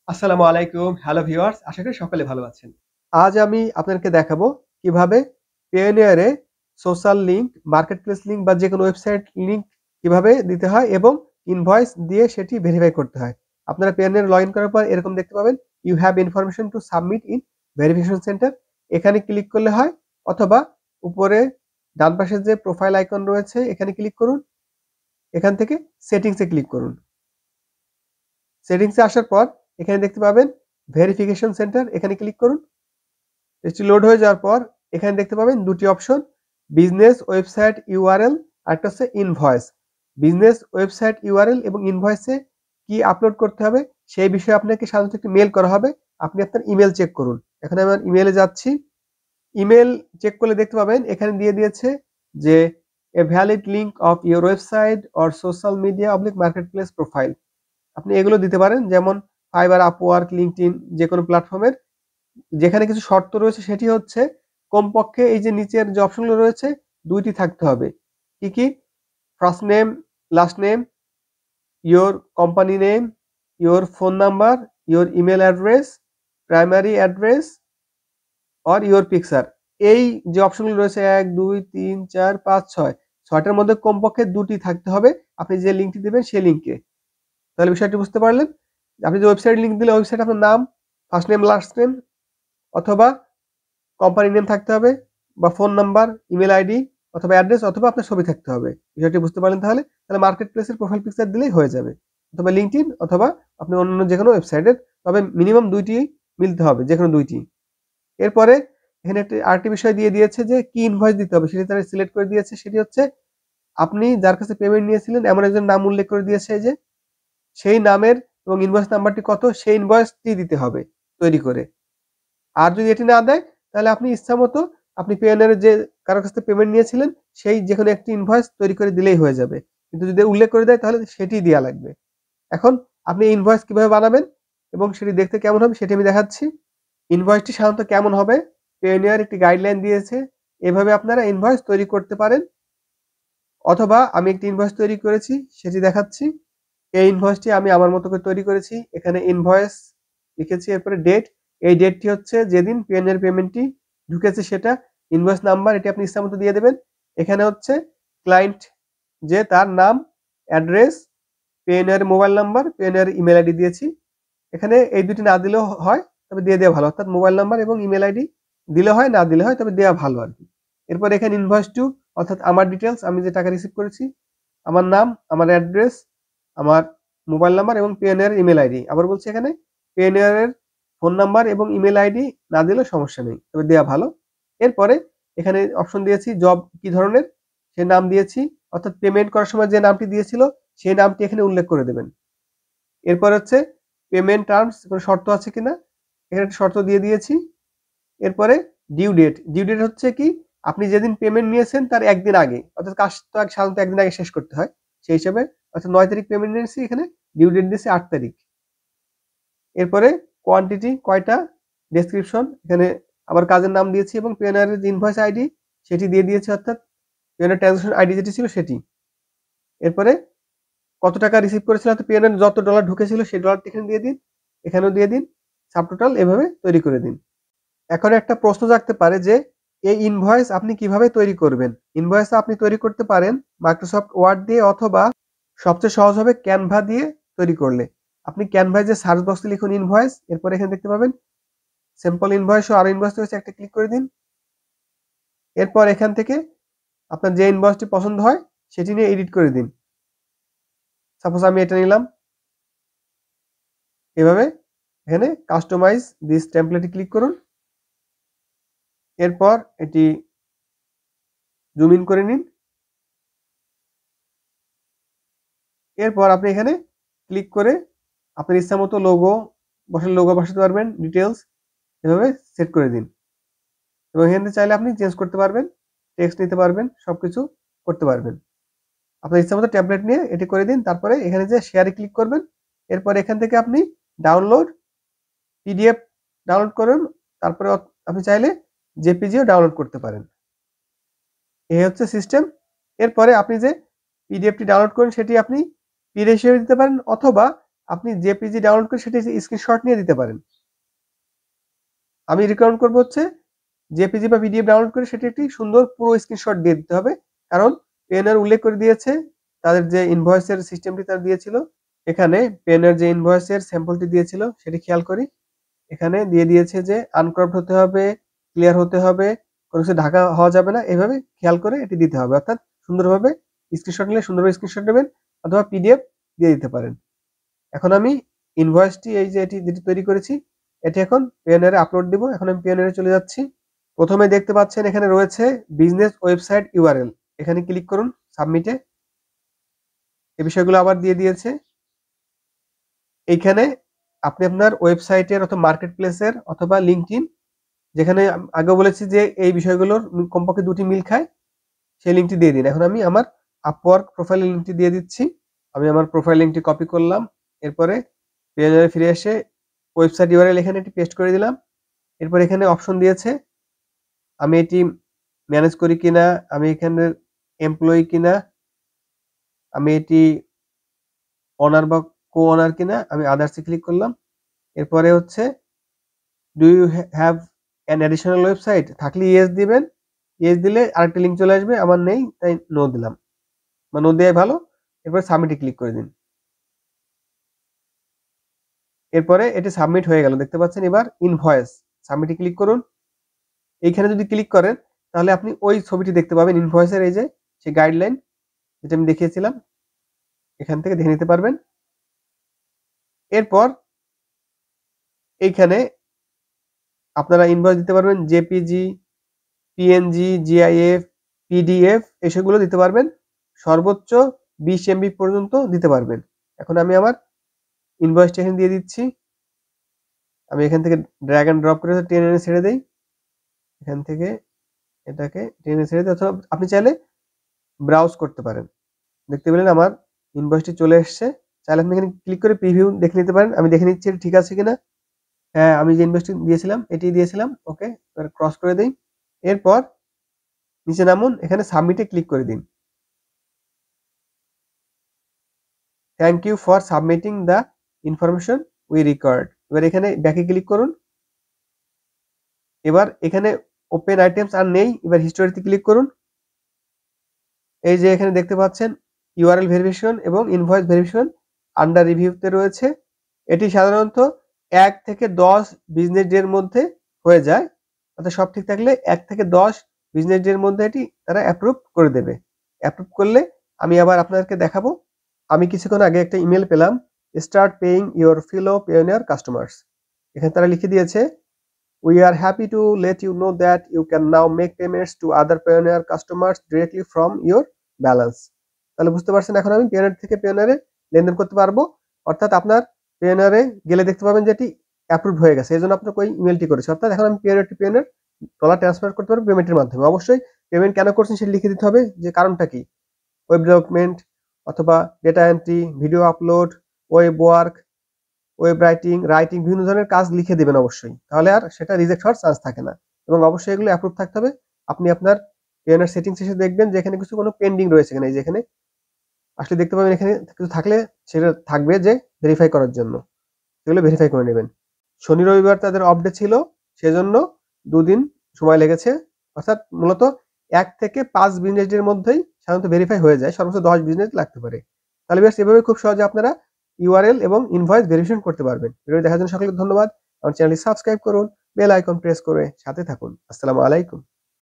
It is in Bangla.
আসসালামু আলাইকুম। হ্যালো ভিউয়ার্স, আশা করি সকলে ভালো আছেন। আজ আমি আপনাদেরকে দেখাবো কিভাবে Payoneer এ সোশ্যাল লিংক, মার্কেটপ্লেস লিংক বা যেকোনো ওয়েবসাইট লিংক কিভাবে দিতে হয় এবং ইনভয়েস দিয়ে সেটি ভেরিফাই করতে হয়। আপনারা Payoneer লগইন করার পর এরকম দেখতে পাবেন, you have information to submit in verification centre. এখানে ক্লিক করলে হয়, অথবা উপরে ডান পাশে যে প্রোফাইল আইকন রয়েছে এখানে ক্লিক করুন। এখান থেকে সেটিংস এ ক্লিক করুন। সেটিংসে আসার পর এখানে দেখতে পাবেন ভেরিফিকেশন সেন্টার, এখানে ক্লিক করুন। এটি লোড হয়ে যাওয়ার পর এখানে দেখতে পাবেন দুটি অপশন, বিজনেস ওয়েবসাইট ইউআরএল আর একটা হচ্ছে ইনভয়েস। বিজনেস ওয়েবসাইট ইউআরএল এবং ইনভয়েসে কি আপলোড করতে হবে সেই বিষয়ে আপনাকে সাধারণত একটি মেল করা হবে। আপনি আপনার ইমেল চেক করুন। এখানে আমার ইমেলে যাচ্ছি। ইমেল চেক করলে দেখতে পাবেন এখানে দিয়ে দিয়েছে যে a valid link of your website or social media oblique marketplace profile. আপনি এগুলো দিতে পারেন, যেমন ফাইবার, আপওয়ার্ক, লিঙ্কডইন, যে কোনো প্ল্যাটফর্মের। যেখানে কিছু শর্ত রয়েছে সেটি হচ্ছে কমপক্ষে এই যে নিচের যে অপশনগুলো রয়েছে দুইটি থাকতে হবে। কি কি? First name, last name, your company name, your phone number, your email address, primary address or your picture. এই যে অপশনগুলো রয়েছে 1 2 3 4 5 6, ছয়টার মধ্যে কমপক্ষে দুটি থাকতে হবে আপনি যে লিঙ্কটি দেবেন সেই লিঙ্কে। তাহলে বিষয়টি বুঝতে পারলেন। আপনি যে ওয়েবসাইট লিঙ্ক দিলে ওয়েবসাইট আপনার নাম, ফার্স্ট নেম, লাস্ট নেম, অথবা কোম্পানি নেম থাকতে হবে, বা ফোন নাম্বার, ইমেল আইডি অথবা অ্যাড্রেস, অথবা আপনার ছবি থাকতে হবে। বিষয়টি বুঝতে পারলেন তাহলে? তাহলে মার্কেট প্লেসের প্রোফাইল পিকচার দিলেই হয়ে যাবে, অথবা লিঙ্কডইন, অথবা আপনি অন্য যে কোনো ওয়েবসাইটের। তবে মিনিমাম দুইটি মিলতে হবে, যে কোনো দুইটি। এরপরে এখানে একটি আরেকটি বিষয় দিয়ে দিয়েছে যে কি ইনভয়েস দিতে হবে, সেটি তারা সিলেক্ট করে দিয়েছে। সেটি হচ্ছে আপনি যার কাছে পেমেন্ট নিয়েছিলেন এমন একজন নাম উল্লেখ করে দিয়েছে, যে সেই নামের এবং ইনভয়েস নাম্বারটি কত সেই ইনভয়েসটি দিতে হবে তৈরি করে। আর যদি এটি না দেয় তাহলে আপনি ইচ্ছামতো আপনি Payoneer যে কারো কাছ থেকে পেমেন্ট নিয়েছিলেন সেই যেকোনো একটি ইনভয়েস তৈরি করে দিলেই হয়ে যাবে। কিন্তু যদি উল্লেখ করে দেয় তাহলে সেটিই দেয়া লাগবে। এখন আপনি ইনভয়েস কিভাবে বানাবেন এবং সেটি দেখতে কেমন হবে সেটি আমি দেখাচ্ছি। ইনভয়েসটি সাধারণত কেমন হবে Payoneer একটি গাইডলাইন দিয়েছে। এভাবে আপনারা ইনভয়েস তৈরি করতে পারেন, অথবা আমি একটি ইনভয়েস তৈরি করেছি সেটি দেখাচ্ছি। এই ইনভয়েসটি আমি আমার মতো করে তৈরি করেছি। এখানে ইনভয়েস লিখেছি, এরপরে ডেট। এই ডেটটি হচ্ছে যেদিন Payoneer পেমেন্টটি ঢুকেছে সেটা। ইনভয়েস নাম্বার এটি আপনি ইচ্ছামতো দিয়ে দেবেন। এখানে হচ্ছে ক্লায়েন্ট যে তার নাম, address, Payoneer mobile number, Payoneer email ID দিয়েছি। এখানে এই দুটি না দিলেও হয়, তবে দিয়ে দেওয়া ভালো। অর্থাৎ মোবাইল নাম্বার এবং ইমেল আইডি দিলে হয়, না দিলে হয়, তবে দেওয়া ভালো আর কি। এরপর এখানে ইনভয়েস টু, অর্থাৎ আমার ডিটেলস, আমি যে টাকা রিসিভ করেছি, আমার নাম, আমার অ্যাড্রেস, আমার মোবাইল নাম্বার এবং Payoneer ইমেল আইডি। আবার বলছি এখানে Payoneer এর ফোন নাম্বার এবং ইমেল আইডি না দিলেও সমস্যা নেই, তবে দেওয়া ভালো। এরপরে এখানে অপশন দিয়েছি জব কি ধরনের, সে নাম দিয়েছি। অর্থাৎ পেমেন্ট করার সময় যে নামটি দিয়েছিল সেই নামটি এখানে উল্লেখ করে দেবেন। এরপর হচ্ছে পেমেন্ট টার্মস, কোনো শর্ত আছে কিনা, এখানে একটা শর্ত দিয়ে দিয়েছি। এরপরে ডিউ ডেট। ডিউ ডেট হচ্ছে কি, আপনি যেদিন পেমেন্ট নিয়েছেন তার একদিন আগে, অর্থাৎ কাজ তো সাধারণত একদিন আগে শেষ করতে হয়, সেই হিসাবে অর্থাৎ 9 তারিখ পেমেন্ট নিয়েছি, এখানে ডিউ ডেট দিয়েছি 8 তারিখ। এরপরে কোয়ান্টিটি কয়টা, ডেসক্রিপশন, এখানে আবার কাজের নাম দিয়েছি এবং Payoneer এর যে ইনভয়েস আইডি সেটি দিয়ে দিয়েছি, অর্থাৎ Payoneer ট্রানজাকশন আইডি যেটি ছিল সেটি। এরপরে কত টাকা রিসিভ করেছিল, অর্থাৎ Payoneer যত ডলার ঢুকেছিল সেই ডলারটি এখানে দিয়ে দিন, এখানেও দিয়ে দিন, সাব টোটাল এভাবে তৈরি করে দিন। এখন একটা প্রশ্ন জাগতে পারে যে এই ইনভয়েস আপনি কিভাবে তৈরি করবেন। ইনভয়েস আপনি তৈরি করতে পারেন মাইক্রোসফট ওয়ার্ড দিয়ে, অথবা সবচেয়ে সহজ হবে ক্যানভা দিয়ে তৈরি করলে। আপনি ক্যানভায় যে সার্চ বক্সে লিখুন ইনভয়েস, এরপর এখানে দেখতে পাবেন সিম্পল ইনভয়েস ও আরো ইনভয়েস রয়েছে, একটা ক্লিক করে দিন। এরপর এখান থেকে আপনার যে ইনভয়েসটি পছন্দ হয় সেটি নিয়ে এডিট করে দিন। সাপোজ আমি এটা নিলাম। এভাবে এখানে কাস্টমাইজ দিস টেমপ্লেটে ক্লিক করুন। এরপর এটি জুম ইন করে নিন। এরপর আপনি এখানে ক্লিক করে আপনার ইচ্ছা মতো লোগো বসাতে পারবেন, ডিটেলস এভাবে সেট করে দিন। এবং এখানে চাইলে আপনি চেঞ্জ করতে পারবেন, টেক্সট নিতে পারবেন, সবকিছু করতে পারবেন। আপনার ইচ্ছা মতো ট্যাবলেট নিয়ে এটি করে দিন। তারপরে এখানে যে শেয়ারে ক্লিক করবেন। এরপর এখান থেকে আপনি ডাউনলোড পিডিএফ ডাউনলোড করুন। তারপরে আপনি চাইলে জেপিজিও ডাউনলোড করতে পারেন। এই হচ্ছে সিস্টেম। এরপরে আপনি যে পিডিএফটি ডাউনলোড করেন সেটি আপনি পিডিএফ হিসেবে দিতে পারেন, অথবা আপনি জেপিজি ডাউনলোড করে সেটা স্ক্রিনশট নিয়ে দিতে পারেন। আমি রিকমেন্ড করবো হচ্ছে জেপিজি বা পিডিএফ ডাউনলোড করে সেটা একটি সুন্দর পুরো স্ক্রিনশট দিয়ে দিতে হবে। কারণ পেনের উল্লেখ করে দিয়েছে তাদের যে ইনভয়েসের সিস্টেমটি তারা দিয়েছিল, এখানে পেনের যে ইনভয়েসের স্যাম্পলটি দিয়েছিল সেটি খেয়াল করি। এখানে দিয়ে দিয়েছে যে আনক্রপড হতে হবে, ক্লিয়ার হতে হবে, কোনো কিছু ঢাকা হওয়া যাবে না, এভাবে খেয়াল করে এটি দিতে হবে। অর্থাৎ সুন্দরভাবে স্ক্রিনশট নিলে সুন্দরভাবে স্ক্রিনশট নেবেন অথবা পিডিএফ দিয়ে দিতে পারেন। এখন আমি ইনভয়েসটি এই যে এটি যেটি তৈরি করেছি এটি এখন পেওনিয়ারে আপলোড দিব। এখন আমি পেওনিয়ারে চলে যাচ্ছি। প্রথমে দেখতে পাচ্ছেন এখানে রয়েছে বিজনেস ওয়েবসাইট ইউআরএল, এখানে ক্লিক করুন সাবমিটে। এই বিষয়গুলো আবার দিয়ে দিয়েছে। এইখানে আপনি আপনার ওয়েবসাইটের অথবা মার্কেট প্লেসের অথবা লিঙ্কডইন, যেখানে আগে বলেছি যে এই বিষয়গুলোর কমপক্ষে 2টি মিল খায়, সেই লিঙ্কটি দিয়ে দিন। এখন আমি আমার আপওয়ার্ক প্রোফাইলের লিঙ্কটি দিয়ে দিচ্ছি। আমি আমার প্রোফাইল লিঙ্কটি কপি করলাম, এরপরে পেজে ফিরে এসে ওয়েবসাইট ইউআরএল এখানে এটি পেস্ট করে দিলাম। এরপর এখানে অপশন দিয়েছে আমি এটি ম্যানেজ করি কিনা, আমি এখানে এমপ্লয়ি কিনা, আমি এটি অনার বা কো অনার কিনা, আমি আদার্সে ক্লিক করলাম। এরপরে হচ্ছে do you have an additional website, থাকলে ইয়েস দিবেন। ইয়েস দিলে আরেকটা লিঙ্ক চলে আসবে, আমার নেই তাই নো দিলাম, বা নো দেওয়াই ভালো। এরপরে সাবমিটে ক্লিক করে দিন। এরপরে এটি সাবমিট হয়ে গেল, দেখতে পাচ্ছেন। এবার ইনভয়েস সাবমিটে ক্লিক করুন। এইখানে যদি ক্লিক করেন তাহলে আপনি ওই ছবিটি দেখতে পাবেন ইনভয়েসের, এই যে সেই গাইডলাইন যেটা আমি দেখিয়েছিলাম, এখান থেকে দেখে নিতে পারবেন। এরপর এইখানে আপনারা ইনভয়েস দিতে পারবেন জেপিজি, পিএনজি, জিআইএফ, পিডিএফ এসবগুলো দিতে পারবেন। সর্বোচ্চ 20 এমবি পর্যন্ত দিতে পারবেন। এখন আমি আমার ইনভয়েসটা এখানে দিয়ে দিচ্ছি। আমি এখান থেকে ড্র্যাগ এন্ড ড্রপ করে টেনে এনে ছেড়ে দেই। এখান থেকে এটাকে টেনে ছেড়ে দিই, অথবা আপনি চাইলে ব্রাউজ করতে পারেন। দেখতে পেলেন আমার ইনভয়েসটি চলে এসছে। চাইলে আপনি এখানে ক্লিক করে প্রিভিউ দেখে নিতে পারেন। আমি দেখে নিচ্ছি ঠিক আছে কিনা। হ্যাঁ, আমি যে ইনভয়েসটি দিয়েছিলাম এটি দিয়েছিলাম। ওকে, এবার ক্রস করে দেই। এরপর নিচে নামুন, এখানে সাবমিটে ক্লিক করে দিন। Thank you for submitting the information we required. এবার এখানে ব্যাকে ক্লিক করুন। এবার এখানে ওপেন আইটেমস আর নেই, এবার হিস্টোরিতে ক্লিক করুন। এই যে এখানে দেখতে পাচ্ছেন ইউআরএল ভেরিফিকেশন এবং ইনভয়েস ভেরিফিকেশন আন্ডার রিভিউতে রয়েছে। এটি সাধারণত 1 থেকে 10 বিজনেস ডে এর মধ্যে হয়ে যায়। অর্থাৎ সব ঠিক থাকলে 1 থেকে 10 বিজনেস ডে এর মধ্যে এটি তারা অ্যাপ্রুভ করে দেবে। অ্যাপ্রুভ করলে আমি আবার আপনাদেরকে দেখাবো। আমি কিছুক্ষণ আগে একটা ইমেল পেলাম, start paying your fellow pioneer customers. এখানে তারা লিখে দিয়েছে, we are happy to let you know that you can now make payments to other Payoneer customers directly from your balance. তাহলে বুঝতে পারছেন এখন আমি Payoneer থেকে Payoneer লেনদেন করতে পারবো। অর্থাৎ আপনার Payoneer গেলে দেখতে পাবেন যে এটি অ্যাপ্রুভ হয়ে গেছে, এজন্য আপনাকে ওই ইমেলটি করেছে। অর্থাৎ এখন আমি Payoneer to Payoneer dollar transfer করতে পারবো পেমেন্টের মাধ্যমে। অবশ্যই পেমেন্ট কেন করছেন সেটা লিখে দিতে হবে, যে কারণটা কি। ওয়েব ডেভেলপমেন্ট অথবা data entry, video upload, web work, web writing বিভিন্ন ধরনের কাজ লিখে দেবেন অবশ্যই, তাহলে আর সেটা রিজেক্ট হওয়ার চান্স থাকে না। এবং অবশ্যই এগুলো অ্যাপ্রুভ থাকতে হবে। আপনি আপনার পেওনিয়ার সেটিংস এসে দেখবেন যে এখানে কিছু কোনো পেন্ডিং রয়েছে কিনা। এই যে এখানে আসলে দেখতে পাবেন এখানে কিছু থাকলে সেটা থাকবে যে ভেরিফাই করার জন্য, সেগুলো ভেরিফাই করে নেবেন। শনি রবিবার তাদের অফ ডে ছিল, সেজন্য 2 দিন সময় লেগেছে। অর্থাৎ মূলত 1 থেকে 5 বিজনেস ডে এর মধ্যেই সাধারণত ভেরিফাই হয়ে যায়, সর্বোচ্চ 10 বিজনেস লাগতে পারে। তাহলে বেশ এভাবে খুব সহজে আপনারা ইউআরএল এবং ইনভয়েস ভেরিফিকেশন করতে পারবেন। ভিডিও দেখার জন্য সকলকে ধন্যবাদ। আমার চ্যানেলটি সাবস্ক্রাইব করুন, বেল আইকন প্রেস করে সাথে থাকুন। আসসালামু আলাইকুম।